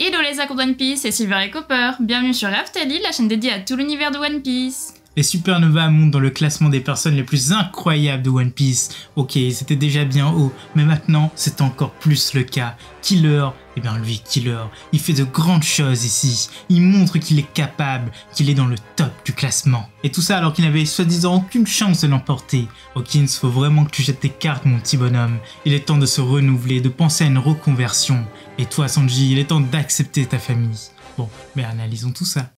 Hello les accords de One Piece, c'est Silver et Copper. Bienvenue sur Raftalie, la chaîne dédiée à tout l'univers de One Piece. Les supernovas montent dans le classement des personnes les plus incroyables de One Piece. Ok, c'était déjà bien haut, mais maintenant c'est encore plus le cas. Killer, eh bien lui, Killer, il fait de grandes choses ici. Il montre qu'il est capable, qu'il est dans le top du classement. Et tout ça alors qu'il n'avait soi-disant aucune chance de l'emporter. Hawkins, faut vraiment que tu jettes tes cartes mon petit bonhomme. Il est temps de se renouveler, de penser à une reconversion. Et toi Sanji, il est temps d'accepter ta famille. Bon, mais analysons tout ça.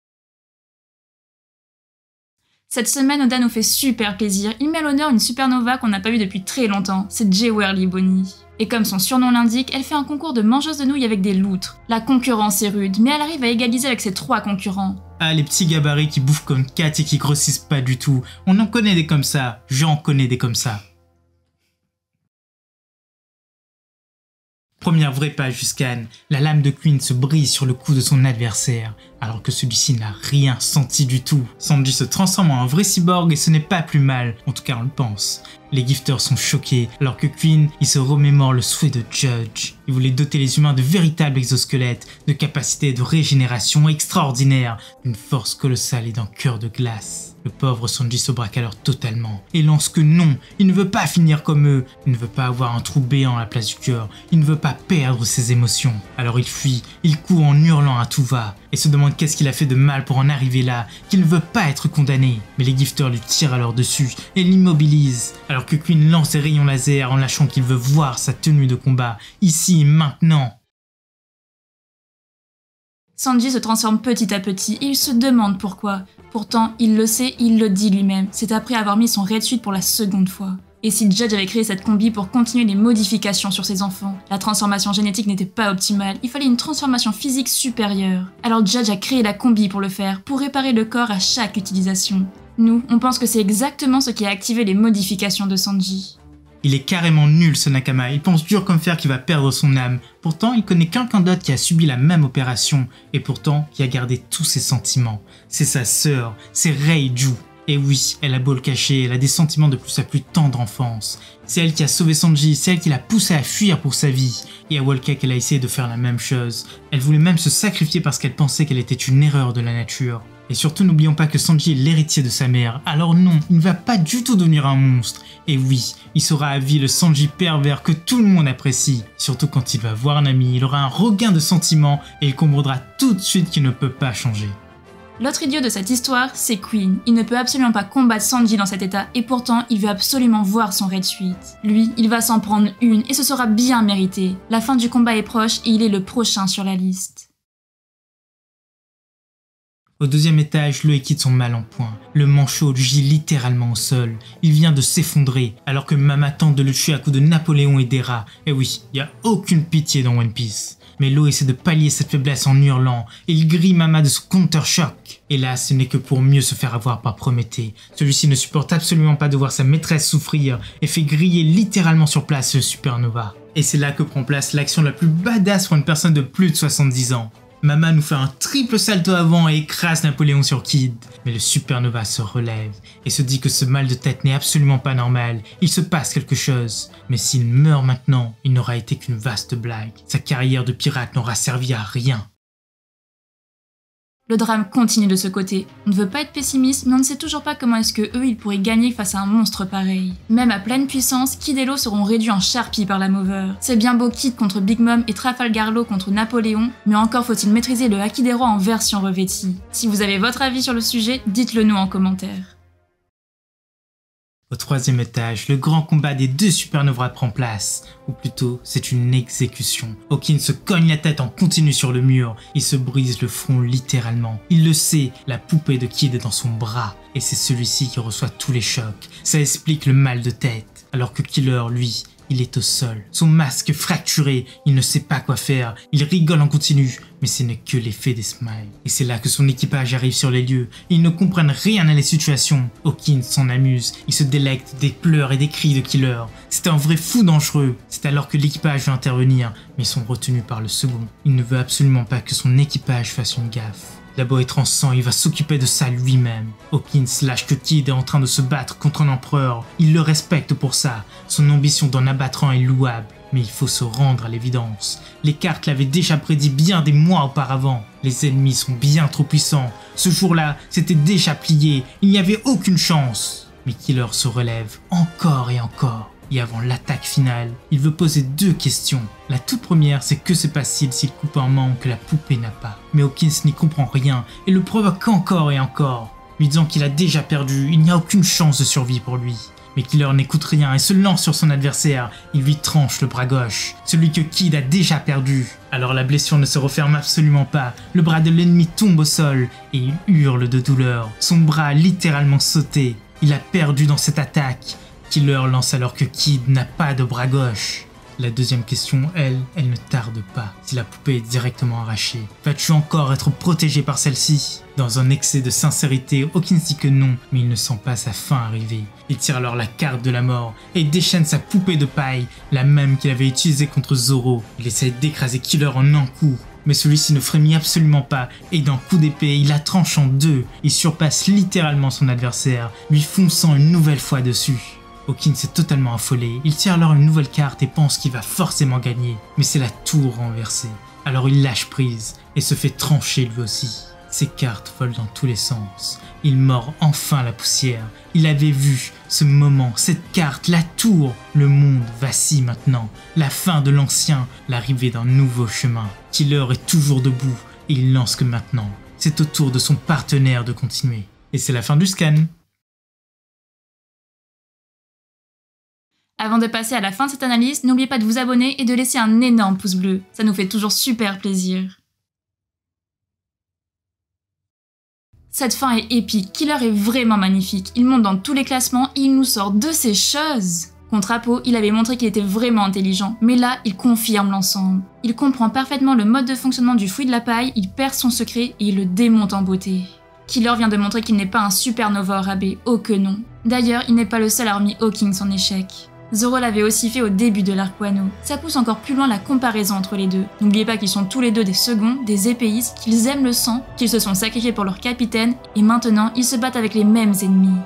Cette semaine, Oda nous fait super plaisir. Il met à l'honneur une supernova qu'on n'a pas vue depuis très longtemps. C'est Jay Whirly Bonnie. Et comme son surnom l'indique, elle fait un concours de mangeuse de nouilles avec des loutres. La concurrence est rude, mais elle arrive à égaliser avec ses 3 concurrents. Ah, les petits gabarits qui bouffent comme 4 et qui grossissent pas du tout. On en connaît des comme ça. J'en connais des comme ça. Première vraie page jusqu'à Anne, la lame de Queen se brise sur le cou de son adversaire, alors que celui-ci n'a rien senti du tout. Sanji se transforme en un vrai cyborg et ce n'est pas plus mal, en tout cas on le pense. Les gifters sont choqués, alors que Queen, il se remémore le souhait de Judge. Il voulait doter les humains de véritables exosquelettes, de capacités de régénération extraordinaires, d'une force colossale et d'un cœur de glace. Le pauvre Sanji se braque alors totalement, et lance que non, il ne veut pas finir comme eux, il ne veut pas avoir un trou béant à la place du cœur, il ne veut pas perdre ses émotions. Alors il fuit, il court en hurlant à tout va, et se demande qu'est-ce qu'il a fait de mal pour en arriver là, qu'il ne veut pas être condamné. Mais les gifters lui tirent alors dessus et l'immobilisent, alors que Queen lance ses rayons laser en lâchant qu'il veut voir sa tenue de combat, ici et maintenant. Sanji se transforme petit à petit et il se demande pourquoi. Pourtant, il le sait, il le dit lui-même. C'est après avoir mis son Red Suit pour la seconde fois. Et si Judge avait créé cette combi pour continuer les modifications sur ses enfants, la transformation génétique n'était pas optimale, il fallait une transformation physique supérieure. Alors Judge a créé la combi pour le faire, pour réparer le corps à chaque utilisation. Nous, on pense que c'est exactement ce qui a activé les modifications de Sanji. Il est carrément nul ce Nakama, il pense dur comme fer qu'il va perdre son âme. Pourtant, il connaît quelqu'un d'autre qui a subi la même opération, et pourtant qui a gardé tous ses sentiments. C'est sa sœur, c'est Reiju. Et oui, elle a beau le cacher, elle a des sentiments de sa plus tendre enfance. C'est elle qui a sauvé Sanji, c'est elle qui l'a poussé à fuir pour sa vie. Et à Whole Cake, elle a essayé de faire la même chose. Elle voulait même se sacrifier parce qu'elle pensait qu'elle était une erreur de la nature. Et surtout, n'oublions pas que Sanji est l'héritier de sa mère. Alors non, il ne va pas du tout devenir un monstre. Et oui, il sera à vie le Sanji pervers que tout le monde apprécie. Surtout quand il va voir un ami, il aura un regain de sentiments et il comprendra tout de suite qu'il ne peut pas changer. L'autre idiot de cette histoire, c'est Queen. Il ne peut absolument pas combattre Sanji dans cet état et pourtant, il veut absolument voir son Red Suit. Lui, il va s'en prendre une et ce sera bien mérité. La fin du combat est proche et il est le prochain sur la liste. Au deuxième étage, le quitte son mal en point. Le manchot gît littéralement au sol. Il vient de s'effondrer, alors que Mama tente de le tuer à coups de Napoléon et d'Era. Et oui, il n'y a aucune pitié dans One Piece. Mais Law essaie de pallier cette faiblesse en hurlant, et il grille Mama de son counter-choc. Et là, ce n'est que pour mieux se faire avoir par Prométhée. Celui-ci ne supporte absolument pas de voir sa maîtresse souffrir, et fait griller littéralement sur place le supernova. Et c'est là que prend place l'action la plus badass pour une personne de plus de 70 ans. Mama nous fait un triple salto avant et écrase Napoléon sur Kid. Mais le supernova se relève et se dit que ce mal de tête n'est absolument pas normal. Il se passe quelque chose. Mais s'il meurt maintenant, il n'aura été qu'une vaste blague. Sa carrière de pirate n'aura servi à rien. Le drame continue de ce côté. On ne veut pas être pessimiste, mais on ne sait toujours pas comment est-ce que eux ils pourraient gagner face à un monstre pareil. Même à pleine puissance, Kid et Law seront réduits en charpie par la Mover. C'est bien beau Kid contre Big Mom et Trafalgar Law contre Napoléon, mais encore faut-il maîtriser le Haki des rois en version revêtie. Si vous avez votre avis sur le sujet, dites-le nous en commentaire. Au troisième étage, le grand combat des deux supernovas prend place. Ou plutôt, c'est une exécution. Hawkins se cogne la tête en continu sur le mur. Il se brise le front littéralement. Il le sait, la poupée de Kid est dans son bras. Et c'est celui-ci qui reçoit tous les chocs. Ça explique le mal de tête. Alors que Killer, lui, il est au sol. Son masque fracturé, il ne sait pas quoi faire. Il rigole en continu, mais ce n'est que l'effet des smiles. Et c'est là que son équipage arrive sur les lieux. Ils ne comprennent rien à la situation. Hawkins s'en amuse. Il se délecte des pleurs et des cris de Killer. C'est un vrai fou dangereux. C'est alors que l'équipage veut intervenir, mais ils sont retenus par le second. Il ne veut absolument pas que son équipage fasse une gaffe. D'abord être en sang, il va s'occuper de ça lui-même. Hawkins lâche que Kid est en train de se battre contre un empereur. Il le respecte pour ça. Son ambition d'en abattre un est louable. Mais il faut se rendre à l'évidence. Les cartes l'avaient déjà prédit bien des mois auparavant. Les ennemis sont bien trop puissants. Ce jour-là, c'était déjà plié. Il n'y avait aucune chance. Mais Killer se relève encore et encore. Et avant l'attaque finale, il veut poser 2 questions. La toute première, c'est que se passe-t-il s'il coupe un membre que la poupée n'a pas? Mais Hawkins n'y comprend rien et le provoque encore et encore, lui disant qu'il a déjà perdu, il n'y a aucune chance de survie pour lui. Mais Killer n'écoute rien et se lance sur son adversaire. Il lui tranche le bras gauche, celui que Kid a déjà perdu. Alors la blessure ne se referme absolument pas. Le bras de l'ennemi tombe au sol et il hurle de douleur. Son bras a littéralement sauté. Il a perdu dans cette attaque. Killer lance alors que Kid n'a pas de bras gauche. La deuxième question, elle ne tarde pas. Si la poupée est directement arrachée, vas-tu encore être protégé par celle-ci? Dans un excès de sincérité, Hawkins dit que non, mais il ne sent pas sa fin arriver. Il tire alors la carte de la mort et déchaîne sa poupée de paille, la même qu'il avait utilisée contre Zoro. Il essaie d'écraser Killer en un coup. Mais celui-ci ne frémit absolument pas et d'un coup d'épée, il la tranche en 2. Il surpasse littéralement son adversaire, lui fonçant une nouvelle fois dessus. Hawkins est totalement affolé, il tire alors une nouvelle carte et pense qu'il va forcément gagner. Mais c'est la tour renversée. Alors il lâche prise et se fait trancher lui aussi. Ses cartes volent dans tous les sens. Il mord enfin la poussière. Il avait vu ce moment, cette carte, la tour. Le monde vacille maintenant. La fin de l'ancien, l'arrivée d'un nouveau chemin. Killer est toujours debout et il lance que maintenant. C'est au tour de son partenaire de continuer. Et c'est la fin du scan. Avant de passer à la fin de cette analyse, n'oubliez pas de vous abonner et de laisser un énorme pouce bleu. Ça nous fait toujours super plaisir. Cette fin est épique, Killer est vraiment magnifique. Il monte dans tous les classements et il nous sort de ces choses. Contre Apo, il avait montré qu'il était vraiment intelligent, mais là, il confirme l'ensemble. Il comprend parfaitement le mode de fonctionnement du fruit de la paille, il perd son secret et il le démonte en beauté. Killer vient de montrer qu'il n'est pas un supernova au rabais, oh que non. D'ailleurs, il n'est pas le seul à avoir mis Hawkins en échec. Zoro l'avait aussi fait au début de l'arc Wano. Ça pousse encore plus loin la comparaison entre les deux. N'oubliez pas qu'ils sont tous les deux des seconds, des épéistes, qu'ils aiment le sang, qu'ils se sont sacrifiés pour leur capitaine, et maintenant ils se battent avec les mêmes ennemis.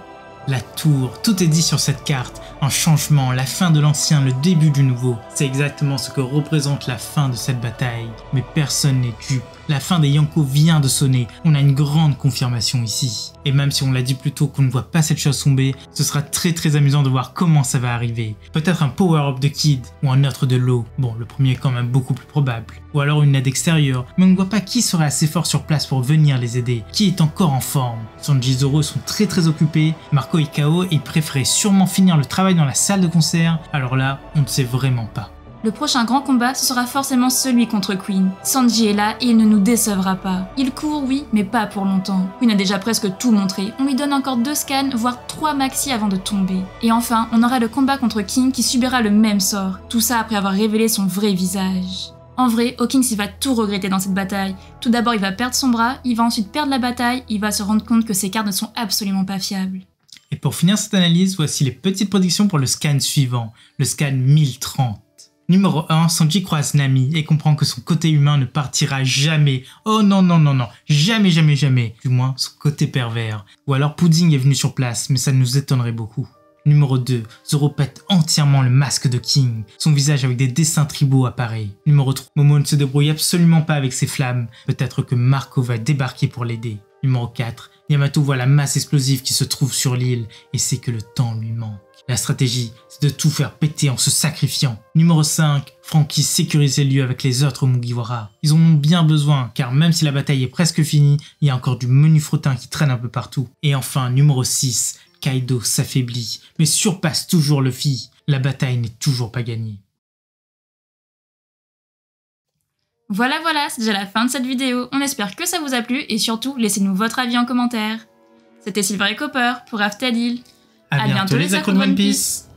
La tour, tout est dit sur cette carte. Un changement, la fin de l'ancien, le début du nouveau. C'est exactement ce que représente la fin de cette bataille. Mais personne n'est dupe. La fin des Yonko vient de sonner. On a une grande confirmation ici. Et même si on l'a dit plus tôt qu'on ne voit pas cette chose tomber, ce sera très amusant de voir comment ça va arriver. Peut-être un power-up de Kid ou un autre de Law. Bon, le premier est quand même beaucoup plus probable. Ou alors une aide extérieure. Mais on ne voit pas qui serait assez fort sur place pour venir les aider. Qui est encore en forme. Sanji et Zoro sont très occupés. Marco est KO et il préférait sûrement finir le travail dans la salle de concert. Alors là, on ne sait vraiment pas. Le prochain grand combat, ce sera forcément celui contre Queen. Sanji est là et il ne nous décevra pas. Il court, oui, mais pas pour longtemps. Queen a déjà presque tout montré. On lui donne encore 2 scans, voire 3 maxi avant de tomber. Et enfin, on aura le combat contre King qui subira le même sort. Tout ça après avoir révélé son vrai visage. En vrai, Hawkins il va tout regretter dans cette bataille. Tout d'abord, il va perdre son bras, il va ensuite perdre la bataille, il va se rendre compte que ses cartes ne sont absolument pas fiables. Et pour finir cette analyse, voici les petites prédictions pour le scan suivant, le scan 1030. Numéro 1, Sanji croise Nami et comprend que son côté humain ne partira jamais. Oh non, jamais. Du moins, son côté pervers. Ou alors Pudding est venu sur place, mais ça nous étonnerait beaucoup. Numéro 2, Zoro pète entièrement le masque de King. Son visage avec des dessins tribaux apparaît. Numéro 3, Momo ne se débrouille absolument pas avec ses flammes. Peut-être que Marco va débarquer pour l'aider. Numéro 4, Yamato voit la masse explosive qui se trouve sur l'île et sait que le temps lui manque. La stratégie, c'est de tout faire péter en se sacrifiant. Numéro 5, Franky sécurise les lieux avec les autres Mugiwara. Ils en ont bien besoin, car même si la bataille est presque finie, il y a encore du menu fretin qui traîne un peu partout. Et enfin, numéro 6, Kaido s'affaiblit, mais surpasse toujours Luffy. La bataille n'est toujours pas gagnée. Voilà, c'est déjà la fin de cette vidéo. On espère que ça vous a plu et surtout, laissez-nous votre avis en commentaire. C'était Silver et Copper pour Aftadil. À bientôt les accros de One Piece.